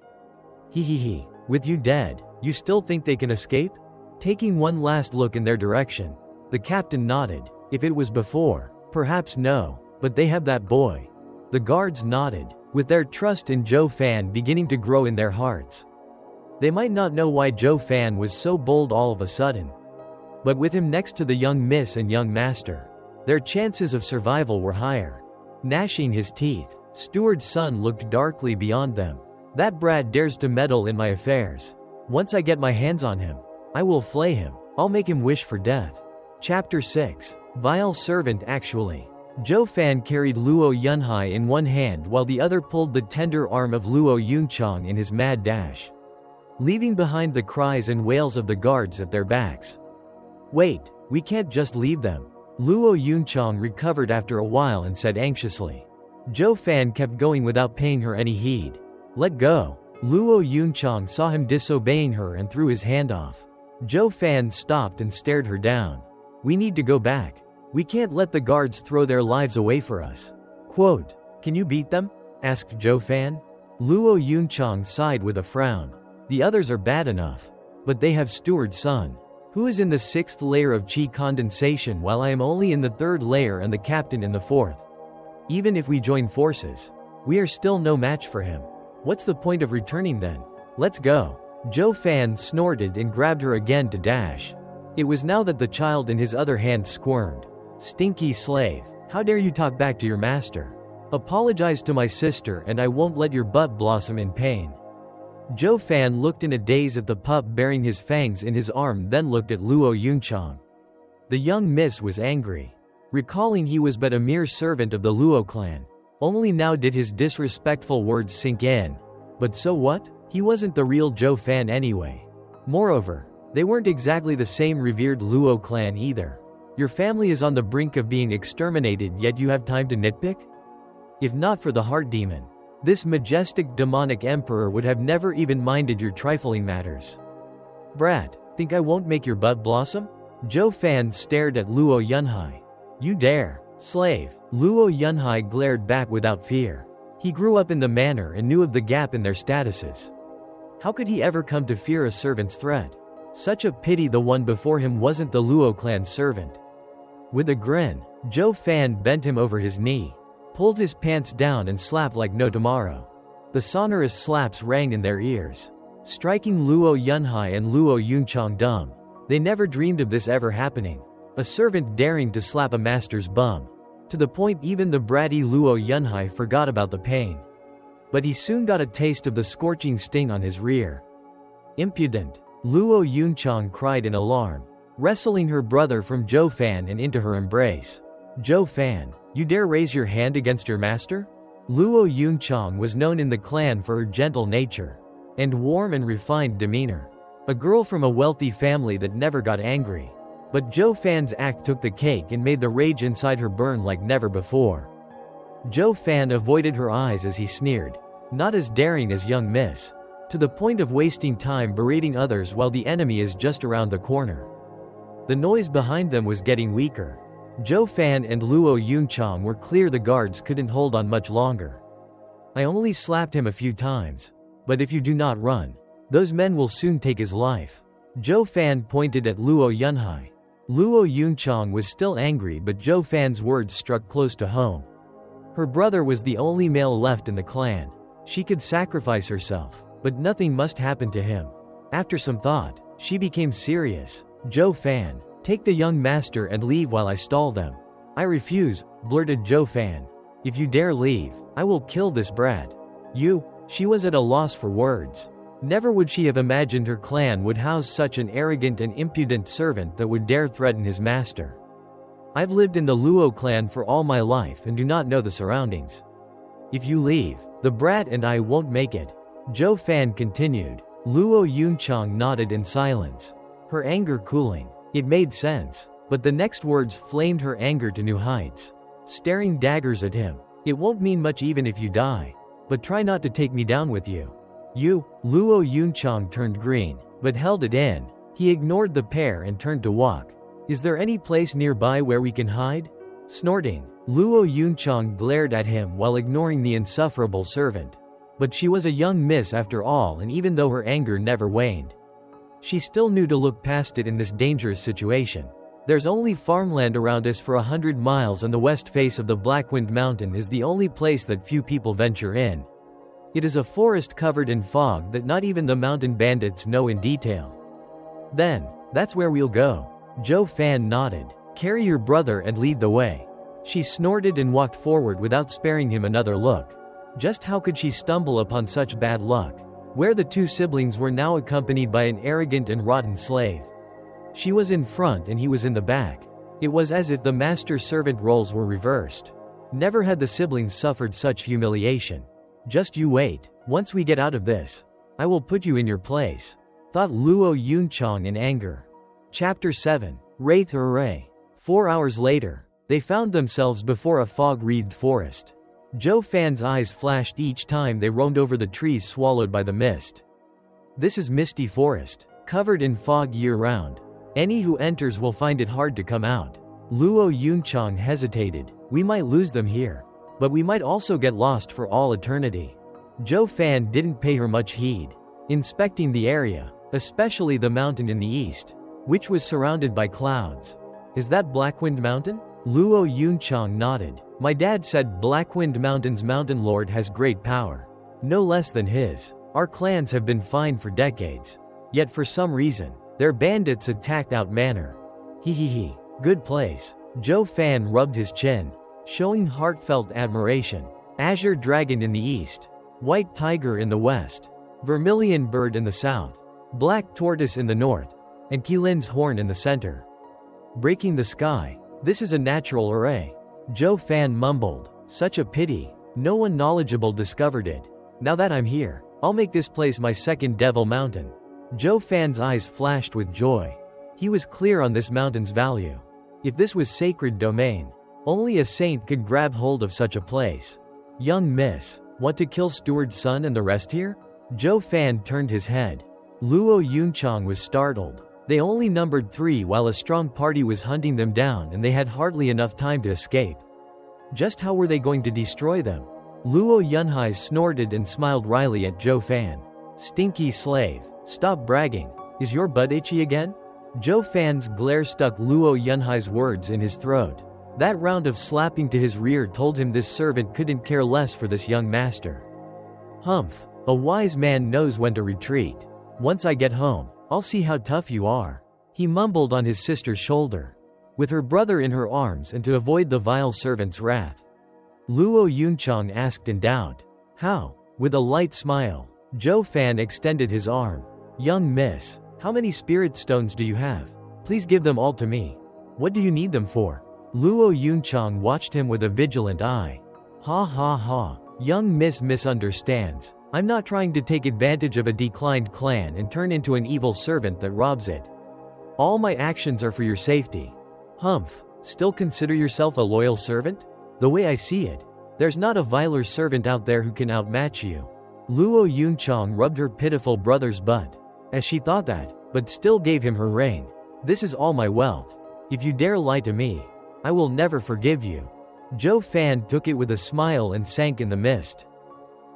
He. With you dead, you still think they can escape? Taking one last look in their direction, the captain nodded. If it was before, perhaps no, but they have that boy. The guards nodded, with their trust in Zhuo Fan beginning to grow in their hearts. They might not know why Zhuo Fan was so bold all of a sudden, but with him next to the young miss and young master, their chances of survival were higher. Gnashing his teeth, Steward's son looked darkly beyond them. That brat dares to meddle in my affairs. Once I get my hands on him, I will flay him. I'll make him wish for death. Chapter 6. Vile Servant. Actually, Zhuo Fan carried Luo Yunhai in one hand while the other pulled the tender arm of Luo Yunchang in his mad dash, leaving behind the cries and wails of the guards at their backs. Wait, we can't just leave them. Luo Yunchang recovered after a while and said anxiously. Zhuo Fan kept going without paying her any heed. Let go. Luo Yunchang saw him disobeying her and threw his hand off. Zhuo Fan stopped and stared her down. We need to go back. We can't let the guards throw their lives away for us. Quote, can you beat them? Asked Zhuo Fan. Luo Yunchang sighed with a frown. The others are bad enough, but they have Steward's son, who is in the 6th layer of chi condensation while I am only in the 3rd layer and the captain in the 4th. Even if we join forces, we are still no match for him. What's the point of returning then? Let's go. Zhuo Fan snorted and grabbed her again to dash. It was now that the child in his other hand squirmed. Stinky slave, how dare you talk back to your master? Apologize to my sister and I won't let your butt blossom in pain. Zhuo Fan looked in a daze at the pup bearing his fangs in his arm, then looked at Luo Yunchang. The young miss was angry, recalling he was but a mere servant of the Luo clan. Only now did his disrespectful words sink in. But so what? He wasn't the real Zhuo Fan anyway. Moreover, they weren't exactly the same revered Luo clan either. Your family is on the brink of being exterminated, yet you have time to nitpick? If not for the heart demon, this majestic demonic emperor would have never even minded your trifling matters. Brat, think I won't make your butt blossom? Zhuo Fan stared at Luo Yunhai. You dare, slave. Luo Yunhai glared back without fear. He grew up in the manor and knew of the gap in their statuses. How could he ever come to fear a servant's threat? Such a pity the one before him wasn't the Luo clan's servant. With a grin, Zhuo Fan bent him over his knee, pulled his pants down and slapped like no tomorrow. The sonorous slaps rang in their ears, striking Luo Yunhai and Luo Yunchang dumb. They never dreamed of this ever happening. A servant daring to slap a master's bum. To the point even the bratty Luo Yunhai forgot about the pain. But he soon got a taste of the scorching sting on his rear. Impudent! Luo Yunchang cried in alarm, wrestling her brother from Zhuo Fan and into her embrace. Zhuo Fan, you dare raise your hand against your master? Luo Yunchang was known in the clan for her gentle nature and warm and refined demeanor. A girl from a wealthy family that never got angry. But Zhuo Fan's act took the cake and made the rage inside her burn like never before. Zhuo Fan avoided her eyes as he sneered. Not as daring as young miss. To the point of wasting time berating others while the enemy is just around the corner. The noise behind them was getting weaker. Zhuo Fan and Luo Yunchang were clear the guards couldn't hold on much longer. I only slapped him a few times. But if you do not run, those men will soon take his life. Zhuo Fan pointed at Luo Yunhai. Luo Yunchang was still angry, but Zhuo Fan's words struck close to home. Her brother was the only male left in the clan. She could sacrifice herself, but nothing must happen to him. After some thought, she became serious. Zhuo Fan, take the young master and leave while I stall them. I refuse, blurted Zhuo Fan. If you dare leave, I will kill this brat. She was at a loss for words. Never would she have imagined her clan would house such an arrogant and impudent servant that would dare threaten his master. I've lived in the Luo clan for all my life and do not know the surroundings. If you leave, the brat and I won't make it. Zhuo Fan continued. Luo Yunchang nodded in silence, her anger cooling. It made sense, but the next words flamed her anger to new heights. Staring daggers at him. It won't mean much even if you die, but try not to take me down with you. Luo Yunchang turned green, but held it in. He ignored the pair and turned to walk. Is there any place nearby where we can hide? Snorting, Luo Yunchang glared at him while ignoring the insufferable servant. But she was a young miss after all, and even though her anger never waned, she still knew to look past it in this dangerous situation. There's only farmland around us for 100 miles, and the west face of the Blackwind Mountain is the only place that few people venture in. It is a forest covered in fog that not even the mountain bandits know in detail. Then, that's where we'll go. Zhuo Fan nodded. Carry your brother and lead the way. She snorted and walked forward without sparing him another look. Just how could she stumble upon such bad luck? Where the two siblings were now accompanied by an arrogant and rotten slave. She was in front and he was in the back. It was as if the master-servant roles were reversed. Never had the siblings suffered such humiliation. Just you wait. Once we get out of this, I will put you in your place, thought Luo Yunchang in anger. Chapter 7. Wraith Array. 4 hours later, they found themselves before a fog-wreathed forest. Zhuo Fan's eyes flashed each time they roamed over the trees swallowed by the mist. This is misty forest, covered in fog year-round. Any who enters will find it hard to come out. Luo Yunchang hesitated. We might lose them here, but we might also get lost for all eternity. Zhuo Fan didn't pay her much heed, inspecting the area, especially the mountain in the east, which was surrounded by clouds. Is that Blackwind Mountain? Luo Yunchang nodded. My dad said Blackwind Mountain's mountain lord has great power. No less than his. Our clans have been fine for decades. Yet for some reason, their bandits attacked out manor. Hee. Good place. Zhuo Fan rubbed his chin, showing heartfelt admiration. Azure Dragon in the east. White Tiger in the west. Vermilion Bird in the south. Black Tortoise in the north. And Qilin's Horn in the center. Breaking the sky. This is a natural array. Zhuo Fan mumbled. Such a pity. No one knowledgeable discovered it. Now that I'm here, I'll make this place my second Devil Mountain. Zhuo Fan's eyes flashed with joy. He was clear on this mountain's value. If this was sacred domain, only a saint could grab hold of such a place. Young miss, want to kill Steward's son and the rest here? Zhuo Fan turned his head. Luo Yunchang was startled. They only numbered 3 while a strong party was hunting them down, and they had hardly enough time to escape. Just how were they going to destroy them? Luo Yunhai snorted and smiled wryly at Zhuo Fan. Stinky slave, stop bragging. Is your butt itchy again? Zhuo Fan's glare stuck Luo Yunhai's words in his throat. That round of slapping to his rear told him this servant couldn't care less for this young master. Humph, a wise man knows when to retreat. Once I get home, I'll see how tough you are. He mumbled on his sister's shoulder, with her brother in her arms, and to avoid the vile servant's wrath. Luo Yunchang asked in doubt. How? With a light smile, Zhuo Fan extended his arm. Young miss, how many spirit stones do you have? Please give them all to me. What do you need them for? Luo Yunchang watched him with a vigilant eye. Ha. Young miss misunderstands. I'm not trying to take advantage of a declined clan and turn into an evil servant that robs it. All my actions are for your safety. Humph, still consider yourself a loyal servant? The way I see it, there's not a viler servant out there who can outmatch you. Luo Yunchang rubbed her pitiful brother's butt, as she thought that, but still gave him her rein. This is all my wealth. If you dare lie to me, I will never forgive you. Zhuo Fan took it with a smile and sank in the mist.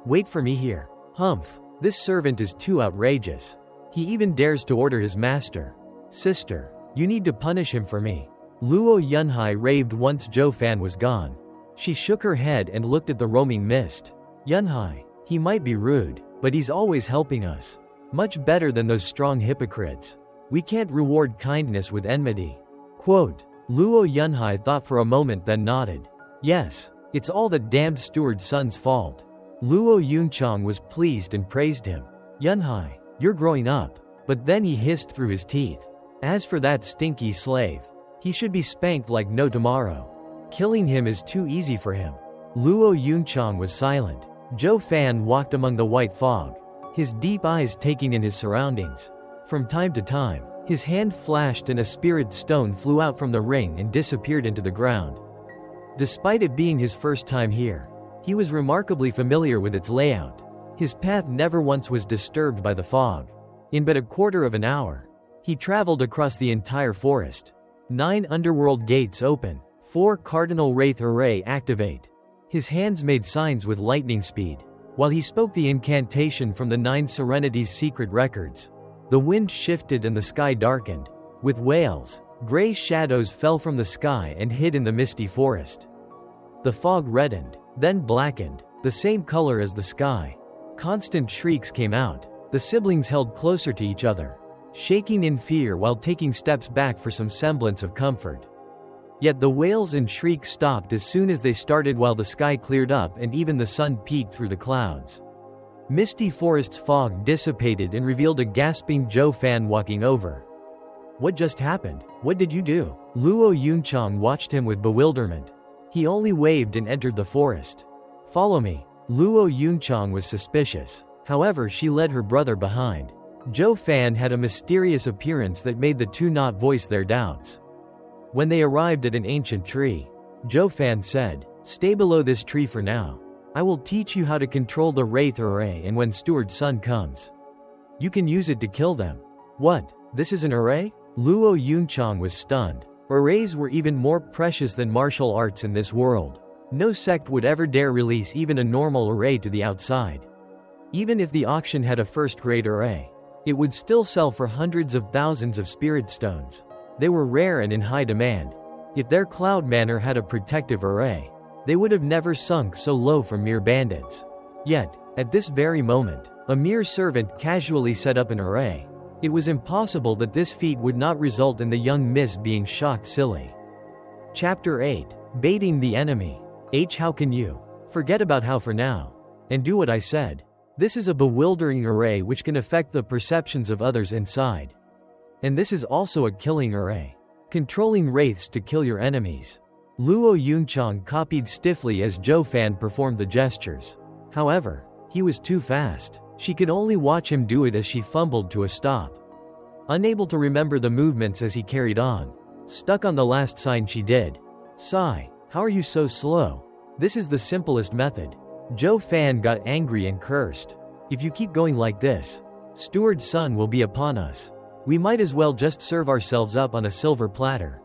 Wait for me here. Humph, this servant is too outrageous. He even dares to order his master. Sister, you need to punish him for me. Luo Yunhai raved once Zhuo Fan was gone. She shook her head and looked at the roaming mist. Yunhai, he might be rude, but he's always helping us. Much better than those strong hypocrites. We can't reward kindness with enmity. Quote. Luo Yunhai thought for a moment, then nodded. Yes, it's all that damned steward's son's fault. Luo Yunchang was pleased and praised him. Yunhai, you're growing up. But then he hissed through his teeth. As for that stinky slave, he should be spanked like no tomorrow. Killing him is too easy for him. Luo Yunchang was silent. Zhuo Fan walked among the white fog, his deep eyes taking in his surroundings. From time to time, his hand flashed and a spirit stone flew out from the ring and disappeared into the ground. Despite it being his first time here, he was remarkably familiar with its layout. His path never once was disturbed by the fog. In but a quarter of an hour, he traveled across the entire forest. 9 underworld gates open. 4 cardinal wraith array activate. His hands made signs with lightning speed. While he spoke the incantation from the Nine Serenities Secret Records, the wind shifted and the sky darkened. With wails, gray shadows fell from the sky and hid in the misty forest. The fog reddened, then blackened, the same color as the sky. Constant shrieks came out. The siblings held closer to each other, shaking in fear while taking steps back for some semblance of comfort. Yet the wails and shrieks stopped as soon as they started while the sky cleared up and even the sun peeked through the clouds. Misty forest's fog dissipated and revealed a gasping Zhuo Fan walking over. "What just happened? What did you do?" Luo Yunchang watched him with bewilderment. He only waved and entered the forest. "Follow me." Luo Yunchang was suspicious. However, she led her brother behind. Zhuo Fan had a mysterious appearance that made the two not voice their doubts. When they arrived at an ancient tree, Zhuo Fan said, "Stay below this tree for now. I will teach you how to control the Wraith Array, and when Steward Sun comes, you can use it to kill them." "What? This is an array?" Luo Yunchang was stunned. Arrays were even more precious than martial arts in this world. No sect would ever dare release even a normal array to the outside. Even if the auction had a first-grade array, it would still sell for hundreds of thousands of spirit stones. They were rare and in high demand. If their Cloud Manor had a protective array, they would have never sunk so low from mere bandits. Yet, at this very moment, a mere servant casually set up an array. It was impossible that this feat would not result in the young miss being shocked silly. Chapter 8. Baiting the enemy. How can you? Forget about how for now, and do what I said. This is a bewildering array which can affect the perceptions of others inside. And this is also a killing array, controlling wraiths to kill your enemies. Luo Yunchang copied stiffly as Zhuo Fan performed the gestures. However, he was too fast. She could only watch him do it as she fumbled to a stop. Unable to remember the movements as he carried on, stuck on the last sign she did. "Sigh, how are you so slow? This is the simplest method." Zhuo Fan got angry and cursed. "If you keep going like this, Steward Sun will be upon us. We might as well just serve ourselves up on a silver platter.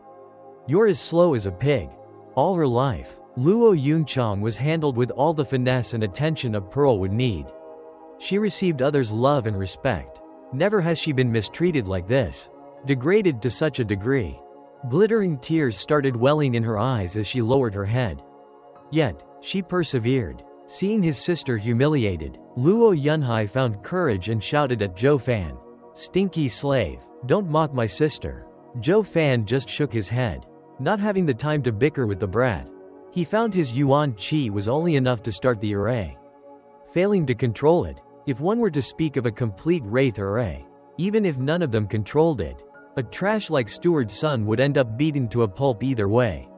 You're as slow as a pig." All her life, Luo Yunchang was handled with all the finesse and attention a pearl would need. She received others' love and respect. Never has she been mistreated like this, degraded to such a degree. Glittering tears started welling in her eyes as she lowered her head. Yet, she persevered. Seeing his sister humiliated, Luo Yunhai found courage and shouted at Zhuo Fan, "Stinky slave, don't mock my sister." Zhuo Fan just shook his head, not having the time to bicker with the brat. He found his yuan qi was only enough to start the array. Failing to control it, if one were to speak of a complete wraith array, even if none of them controlled it, a trash like Steward Sun would end up beaten to a pulp either way.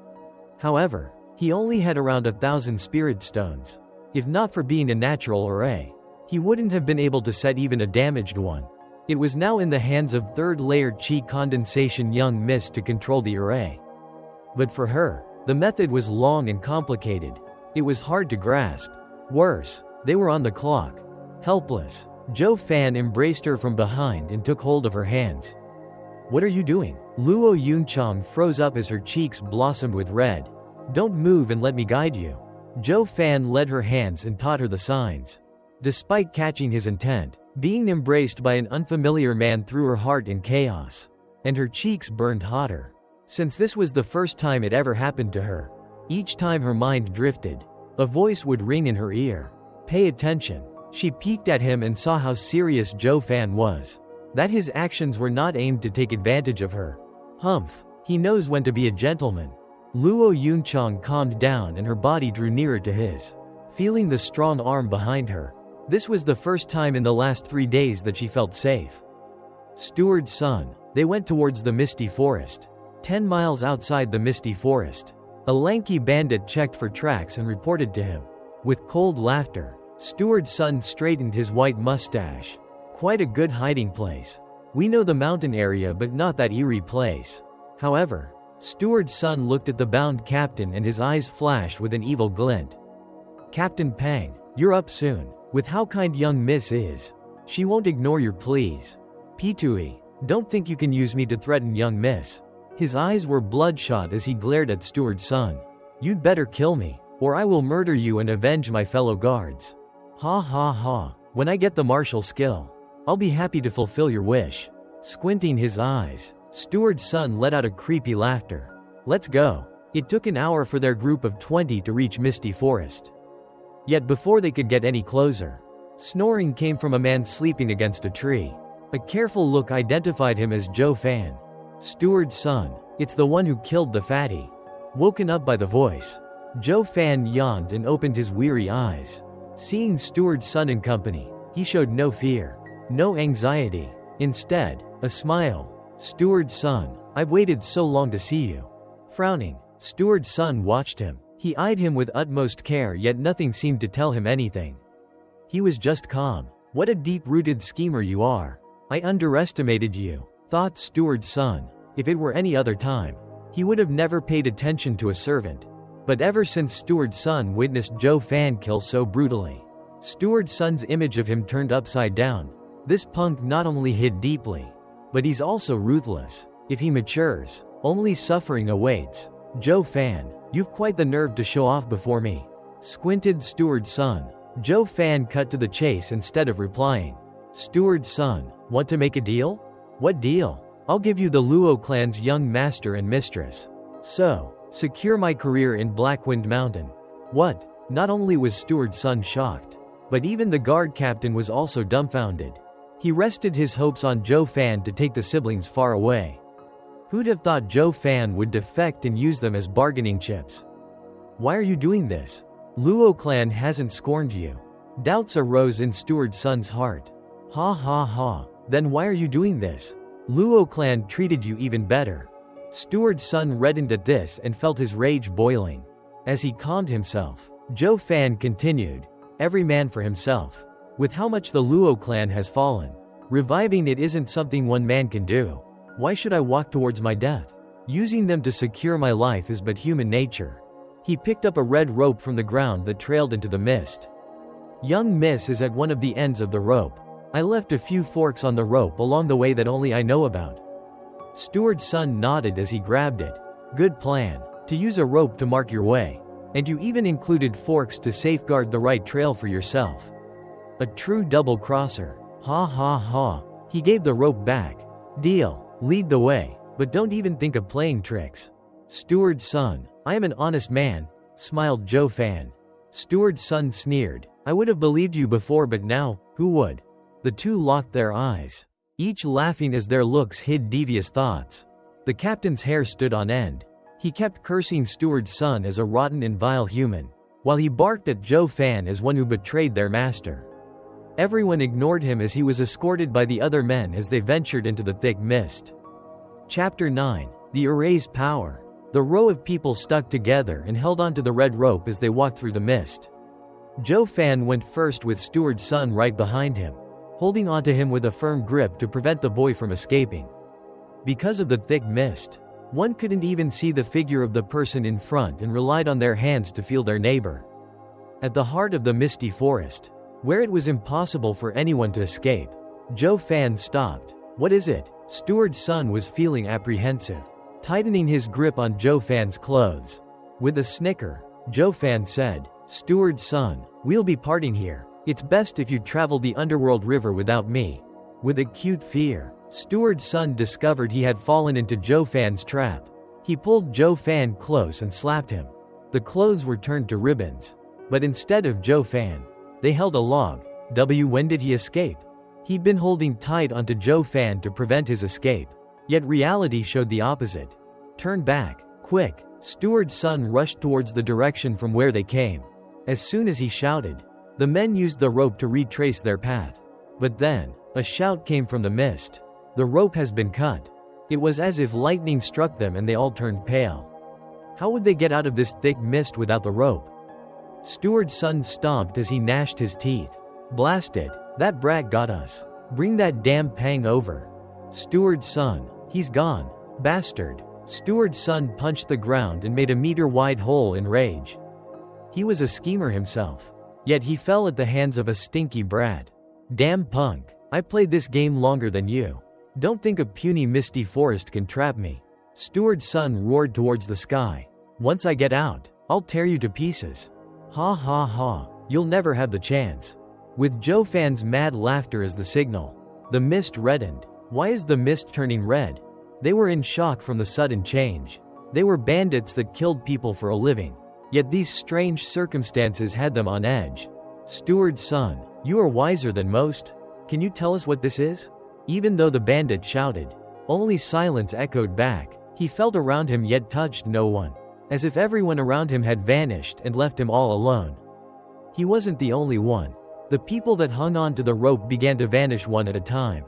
However, he only had around 1,000 spirit stones. If not for being a natural array, he wouldn't have been able to set even a damaged one. It was now in the hands of third-layer qi condensation young miss to control the array. But for her, the method was long and complicated. It was hard to grasp. Worse, they were on the clock. Helpless, Zhuo Fan embraced her from behind and took hold of her hands. "What are you doing?" Luo Yunchang froze up as her cheeks blossomed with red. "Don't move and let me guide you." Zhuo Fan led her hands and taught her the signs. Despite catching his intent, being embraced by an unfamiliar man threw her heart in chaos, and her cheeks burned hotter. Since this was the first time it ever happened to her, each time her mind drifted, a voice would ring in her ear. "Pay attention." She peeked at him and saw how serious Zhuo Fan was. That his actions were not aimed to take advantage of her. Humph, he knows when to be a gentleman. Luo Yunchang calmed down and her body drew nearer to his, feeling the strong arm behind her. This was the first time in the last 3 days that she felt safe. Steward Sun. They went towards the misty forest. 10 miles outside the misty forest, a lanky bandit checked for tracks and reported to him. With cold laughter, Steward Sun straightened his white mustache. "Quite a good hiding place. We know the mountain area but not that eerie place." However, Steward Sun looked at the bound captain and his eyes flashed with an evil glint. "Captain Pang, you're up soon. With how kind young miss is, she won't ignore your pleas. Pitui, don't think you can use me to threaten young miss." His eyes were bloodshot as he glared at Steward Sun. "You'd better kill me, or I will murder you and avenge my fellow guards." Ha ha ha. When I get the martial skill, I'll be happy to fulfill your wish. Squinting his eyes, Steward's son let out a creepy laughter. Let's go. It took an hour for their group of 20 to reach Misty Forest. Yet before they could get any closer, snoring came from a man sleeping against a tree. A careful look identified him as Zhuo Fan. Steward's son, it's the one who killed the fatty. Woken up by the voice, Zhuo Fan yawned and opened his weary eyes. Seeing Steward's son in company, he showed no fear, no anxiety. Instead, a smile. Steward's son, I've waited so long to see you. Frowning, Steward's son watched him. He eyed him with utmost care, yet nothing seemed to tell him anything. He was just calm. What a deep-rooted schemer you are. I underestimated you, thought Steward's son. If it were any other time, he would have never paid attention to a servant. But ever since Steward's son witnessed Zhuo Fan kill so brutally, Steward's son's image of him turned upside down. This punk not only hid deeply, but he's also ruthless. If he matures, only suffering awaits. Zhuo Fan, you've quite the nerve to show off before me. Squinted Steward's son. Zhuo Fan cut to the chase instead of replying. Steward's son, want to make a deal? What deal? I'll give you the Luo clan's young master and mistress. So, secure my career in Blackwind Mountain. What? Not only was Steward's son shocked, but even the guard captain was also dumbfounded. He rested his hopes on Zhuo Fan to take the siblings far away. Who'd have thought Zhuo Fan would defect and use them as bargaining chips? Why are you doing this? Luo clan hasn't scorned you. Doubts arose in Steward's son's heart. Ha ha ha. Then why are you doing this? Luo clan treated you even better. Steward's son reddened at this and felt his rage boiling. As he calmed himself, Zhuo Fan continued, every man for himself. With how much the Luo clan has fallen, reviving it isn't something one man can do. Why should I walk towards my death? Using them to secure my life is but human nature. He picked up a red rope from the ground that trailed into the mist. Young miss is at one of the ends of the rope. I left a few forks on the rope along the way that only I know about. Steward's son nodded as he grabbed it. Good plan, to use a rope to mark your way. And you even included forks to safeguard the right trail for yourself. A true double-crosser. Ha ha ha. He gave the rope back. Deal. Lead the way, but don't even think of playing tricks. Steward's son, I am an honest man, smiled Zhuo Fan. Steward's son sneered, I would have believed you before, but now, who would? The two locked their eyes, each laughing as their looks hid devious thoughts. The captain's hair stood on end. He kept cursing Steward's son as a rotten and vile human, while he barked at Zhuo Fan as one who betrayed their master. Everyone ignored him as he was escorted by the other men as they ventured into the thick mist. Chapter 9. The Erase Power. The row of people stuck together and held onto the red rope as they walked through the mist. Zhuo Fan went first with Steward's son right behind him, holding onto him with a firm grip to prevent the boy from escaping. Because of the thick mist, one couldn't even see the figure of the person in front and relied on their hands to feel their neighbor. At the heart of the misty forest, where it was impossible for anyone to escape, Zhuo Fan stopped. What is it? Steward's son was feeling apprehensive, tightening his grip on Zhuo Fan's clothes. With a snicker, Zhuo Fan said, Steward's son, we'll be parting here. It's best if you travel the underworld river without me. With acute fear, Steward's son discovered he had fallen into Zhuo Fan's trap. He pulled Zhuo Fan close and slapped him. The clothes were turned to ribbons. But instead of Zhuo Fan, they held a log. When did he escape? He'd been holding tight onto Zhuo Fan to prevent his escape. Yet reality showed the opposite. Turn back, quick. Steward's son rushed towards the direction from where they came. As soon as he shouted, the men used the rope to retrace their path. But then, a shout came from the mist. The rope has been cut. It was as if lightning struck them and they all turned pale. How would they get out of this thick mist without the rope? Steward's son stomped as he gnashed his teeth. Blast it, that brat got us. Bring that damn Pang over. Steward's son, he's gone. Bastard. Steward's son punched the ground and made a meter-wide hole in rage. He was a schemer himself. Yet he fell at the hands of a stinky brat. Damn punk. I played this game longer than you. Don't think a puny misty forest can trap me. Steward's son roared towards the sky. Once I get out, I'll tear you to pieces. Ha ha ha. You'll never have the chance. with Zhuo Fan's mad laughter as the signal. The mist reddened. Why is the mist turning red? They were in shock from the sudden change. They were bandits that killed people for a living. Yet these strange circumstances had them on edge. Steward's son, you are wiser than most. Can you tell us what this is? Even though the bandit shouted, only silence echoed back. He felt around him yet touched no one. As if everyone around him had vanished and left him all alone. He wasn't the only one. The people that hung on to the rope began to vanish one at a time.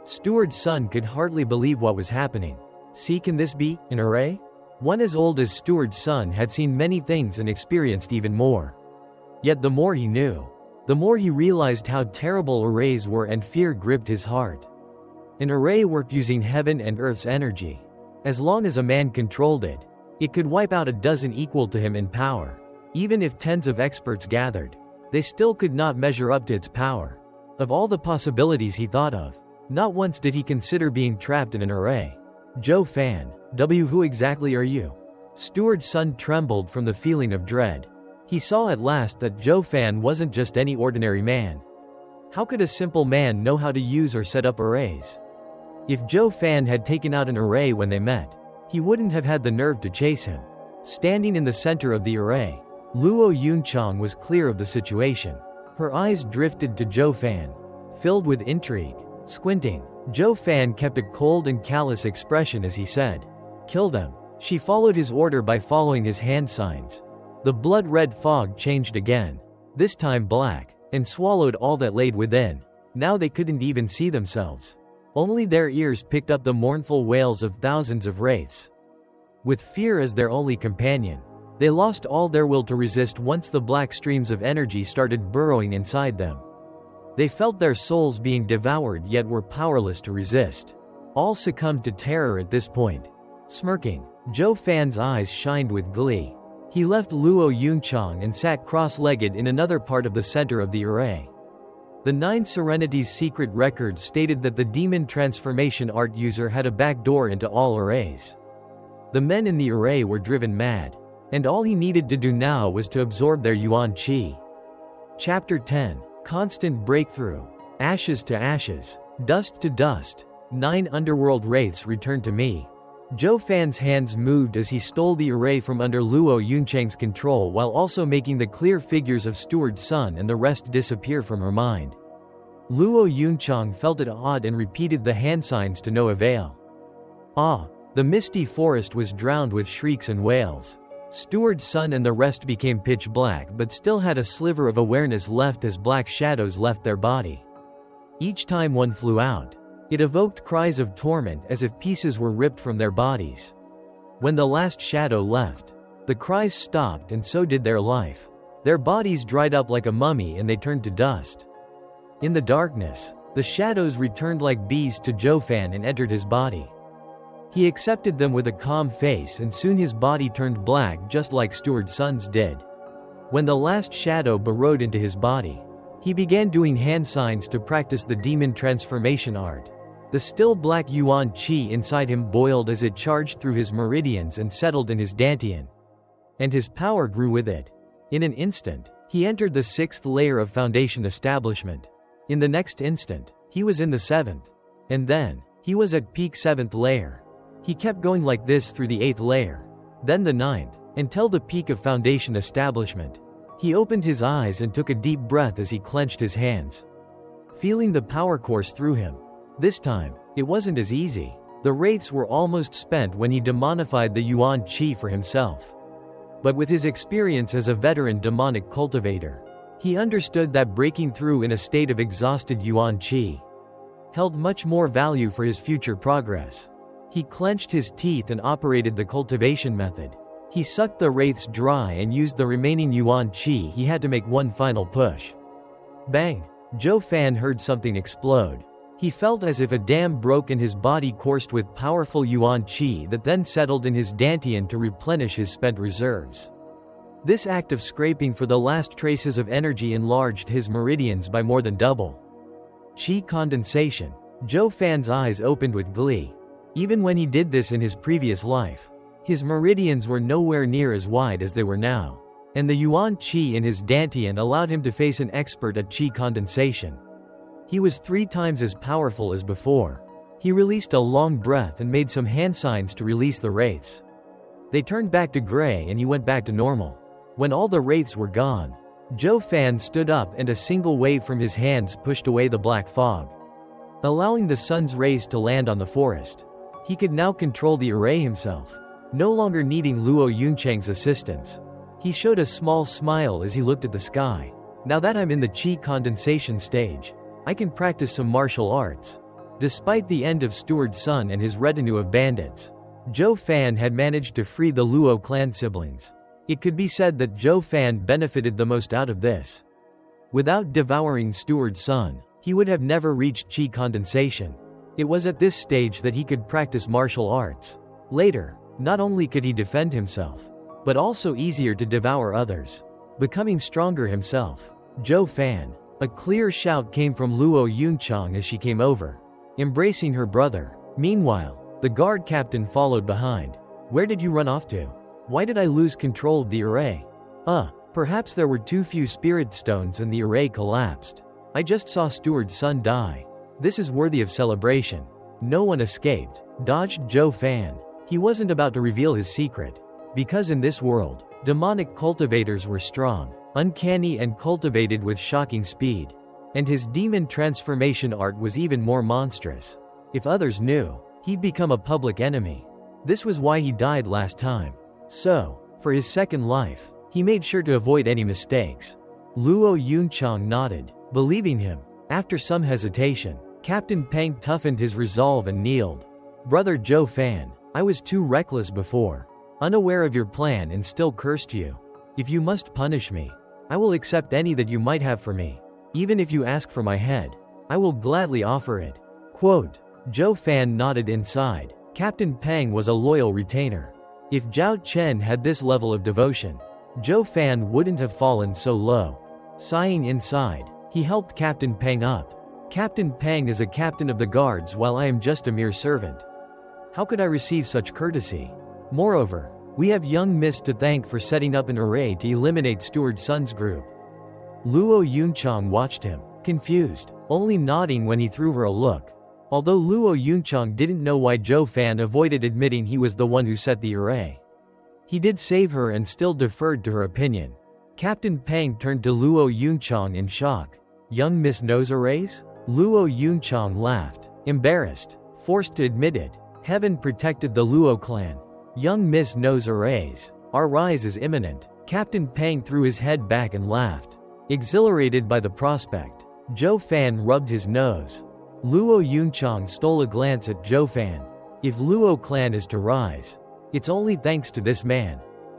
Steward's son could hardly believe what was happening. See, can this be an array? One as old as Steward's son had seen many things and experienced even more. Yet the more he knew, the more he realized how terrible arrays were, and fear gripped his heart. An array worked using heaven and earth's energy. As long as a man controlled it, it could wipe out a dozen equal to him in power. Even if tens of experts gathered, they still could not measure up to its power. Of all the possibilities he thought of, not once did he consider being trapped in an array. Zhuo Fan, who exactly are you? Steward's son trembled from the feeling of dread. He saw at last that Zhuo Fan wasn't just any ordinary man. How could a simple man know how to use or set up arrays? If Zhuo Fan had taken out an array when they met, he wouldn't have had the nerve to chase him. Standing in the center of the array, Luo Yunchang was clear of the situation. Her eyes drifted to Zhuo Fan, filled with intrigue. Squinting, Zhuo Fan kept a cold and callous expression as he said, "Kill them." She followed his order by following his hand signs. The blood-red fog changed again, this time black, and swallowed all that laid within. Now they couldn't even see themselves. Only their ears picked up the mournful wails of thousands of wraiths. With fear as their only companion, they lost all their will to resist once the black streams of energy started burrowing inside them. They felt their souls being devoured yet were powerless to resist. All succumbed to terror at this point. Smirking, Zhuo Fan's eyes shined with glee. He left Luo Yunchang and sat cross-legged in another part of the center of the array. The Nine Serenities Secret Records stated that the demon transformation art user had a back door into all arrays. The men in the array were driven mad, and all he needed to do now was to absorb their yuan qi. Chapter 10. Constant breakthrough. Ashes to ashes. Dust to dust. 9 underworld wraiths returned to me. Zhuo Fan's hands moved as he stole the array from under Luo Yunchang's control while also making the clear figures of Steward's son and the rest disappear from her mind. Luo Yunchang felt it odd and repeated the hand signs to no avail. The misty forest was drowned with shrieks and wails. Steward's son and the rest became pitch black but still had a sliver of awareness left as black shadows left their body. Each time one flew out, it evoked cries of torment as if pieces were ripped from their bodies. When the last shadow left, the cries stopped and so did their life. Their bodies dried up like a mummy and they turned to dust. In the darkness, the shadows returned like bees to Zhuo Fan and entered his body. He accepted them with a calm face and soon his body turned black just like Steward's son's did. When the last shadow burrowed into his body, he began doing hand signs to practice the demon transformation art. The still black yuan qi inside him boiled as it charged through his meridians and settled in his dantian. And his power grew with it. In an instant, he entered the 6th layer of foundation establishment. In the next instant, he was in the 7th. And then, he was at peak 7th layer. He kept going like this through the 8th layer, then the 9th, until the peak of foundation establishment. He opened his eyes and took a deep breath as he clenched his hands, feeling the power course through him. This time, it wasn't as easy. The wraiths were almost spent when he demonified the yuan qi for himself. But with his experience as a veteran demonic cultivator, he understood that breaking through in a state of exhausted yuan qi held much more value for his future progress. He clenched his teeth and operated the cultivation method. He sucked the wraiths dry and used the remaining yuan qi he had to make one final push. Bang! Zhuo Fan heard something explode. He felt as if a dam broke and his body coursed with powerful yuan qi that then settled in his dantian to replenish his spent reserves. This act of scraping for the last traces of energy enlarged his meridians by more than double. Qi condensation. Zhuo Fan's eyes opened with glee. Even when he did this in his previous life, his meridians were nowhere near as wide as they were now. and the yuan qi in his dantian allowed him to face an expert at qi condensation. He was 3 times as powerful as before. He released a long breath and made some hand signs to release the wraiths. They turned back to gray and he went back to normal. When all the wraiths were gone, Zhuo Fan stood up and a single wave from his hands pushed away the black fog, allowing the sun's rays to land on the forest. He could now control the array himself, no longer needing Luo Yunchang's assistance. He showed a small smile as he looked at the sky. Now that I'm in the qi condensation stage, I can practice some martial arts. Despite the end of Steward Sun and his retinue of bandits, Zhuo Fan had managed to free the Luo clan siblings. It could be said that Zhuo Fan benefited the most out of this. Without devouring Steward Sun, he would have never reached qi condensation. It was at this stage that he could practice martial arts. Later, not only could he defend himself, but also easier to devour others, becoming stronger himself. Zhuo Fan. A clear shout came from Luo Yunchang as she came over, embracing her brother. Meanwhile, the guard captain followed behind. Where did you run off to? Why did I lose control of the array? Perhaps there were too few spirit stones and the array collapsed. I just saw Steward Sun die. This is worthy of celebration. No one escaped. Dodged Zhuo Fan. He wasn't about to reveal his secret. Because in this world, demonic cultivators were strong, uncanny and cultivated with shocking speed. And his demon transformation art was even more monstrous. If others knew, he'd become a public enemy. This was why he died last time. So, for his second life, he made sure to avoid any mistakes. Luo Yunchang nodded, believing him. After some hesitation, Captain Peng toughened his resolve and kneeled. Brother Zhuo Fan, I was too reckless before, unaware of your plan and still cursed you. If you must punish me, I will accept any that you might have for me. Even if you ask for my head, I will gladly offer it. Quote. Zhuo Fan nodded inside. Captain Peng was a loyal retainer. If Zhao Chen had this level of devotion, Zhuo Fan wouldn't have fallen so low. Sighing inside, he helped Captain Peng up. Captain Peng is a captain of the guards while I am just a mere servant. How could I receive such courtesy? Moreover, we have young Miss to thank for setting up an array to eliminate Steward Sun's group. Luo Yunchang watched him, confused, only nodding when he threw her a look. Although Luo Yunchang didn't know why Zhuo Fan avoided admitting he was the one who set the array, he did save her and still deferred to her opinion. Captain Peng turned to Luo Yunchang in shock. Young Miss knows arrays? Luo Yunchang laughed, embarrassed, forced to admit it. Heaven protected the Luo clan. Young Miss knows arrays. Our rise is imminent. Captain Peng threw his head back and laughed, exhilarated by the prospect. Zhuo Fan rubbed his nose. Luo Yunchang stole a glance at Zhuo Fan. If Luo clan is to rise, it's only thanks to this man.